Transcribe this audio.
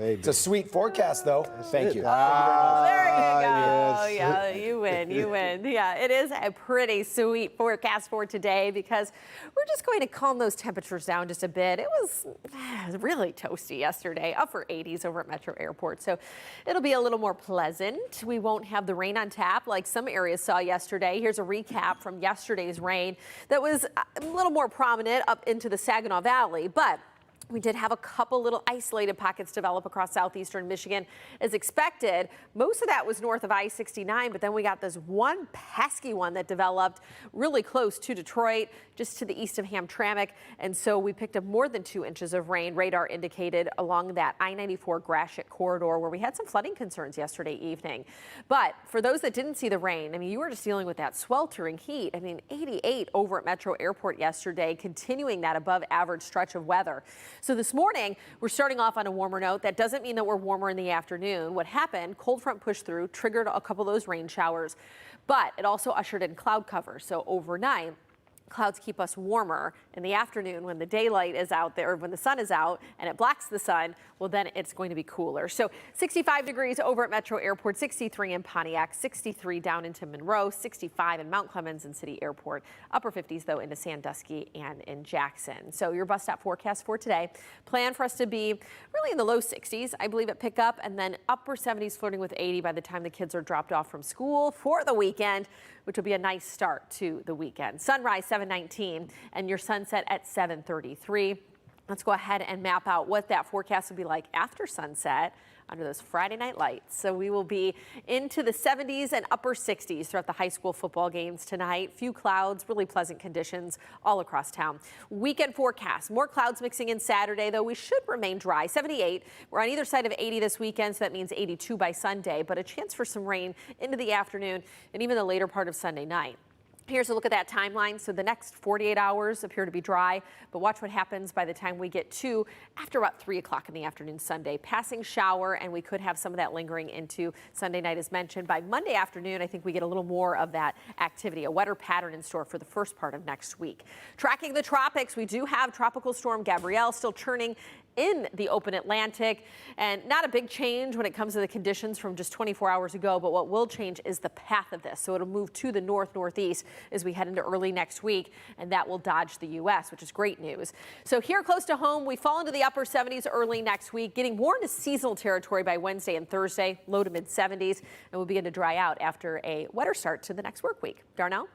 It's a sweet forecast, though. Thank you. Oh, there you go. Yes. Yeah, you win. You win. Yeah, it is a pretty sweet forecast for today because we're just going to calm those temperatures down just a bit. It was really toasty yesterday, upper 80s over at Metro Airport. So it'll be a little more pleasant. We won't have the rain on tap like some areas saw yesterday. Here's a recap from yesterday's rain that was a little more prominent up into the Saginaw Valley, but we did have a couple little isolated pockets develop across southeastern Michigan as expected. Most of that was north of I-69, but then we got this one pesky one that developed really close to Detroit, just to the east of Hamtramck. And so we picked up more than 2 inches of rain, radar indicated, along that I-94 Gratiot corridor where we had some flooding concerns yesterday evening. But for those that didn't see the rain, I mean, you were just dealing with that sweltering heat. I mean, 88 over at Metro Airport yesterday, continuing that above average stretch of weather. So this morning, we're starting off on a warmer note. That doesn't mean that we're warmer in the afternoon. What happened, cold front pushed through, triggered a couple of those rain showers, but it also ushered in cloud cover. So overnight, clouds keep us warmer. In the afternoon, when the daylight is out there, when the sun is out and it blocks the sun, well, then it's going to be cooler. So 65 degrees over at Metro Airport, 63 in Pontiac, 63 down into Monroe, 65 in Mount Clemens and City Airport, upper 50s though into Sandusky and in Jackson. So your bus stop forecast for today, plan for us to be really in the low 60s, I believe, at pickup, and then upper 70s flirting with 80 by the time the kids are dropped off from school for the weekend, which will be a nice start to the weekend. Sunrise 7:19 and your sunset at 7:33. Let's go ahead and map out what that forecast will be like after sunset under those Friday night lights. So we will be into the 70s and upper 60s throughout the high school football games tonight. Few clouds, really pleasant conditions all across town. Weekend forecast, more clouds mixing in Saturday, though we should remain dry. 78. We're on either side of 80 this weekend, so that means 82 by Sunday, but a chance for some rain into the afternoon and even the later part of Sunday night. Here's a look at that timeline. So the next 48 hours appear to be dry, but watch what happens by the time we get to after about 3 o'clock in the afternoon Sunday. Passing shower, and we could have some of that lingering into Sunday night as mentioned. By Monday afternoon, I think we get a little more of that activity, a wetter pattern in store for the first part of next week. Tracking the tropics, we do have Tropical Storm Gabrielle still churning in the open Atlantic, and not a big change when it comes to the conditions from just 24 hours ago, but what will change is the path of this. So it'll move to the northeast as we head into early next week, and that will dodge the U.S., which is great news. So here close to home, we fall into the upper 70s early next week, getting more into seasonal territory by Wednesday and Thursday, low to mid 70s, and we'll begin to dry out after a wetter start to the next work week. Darnell?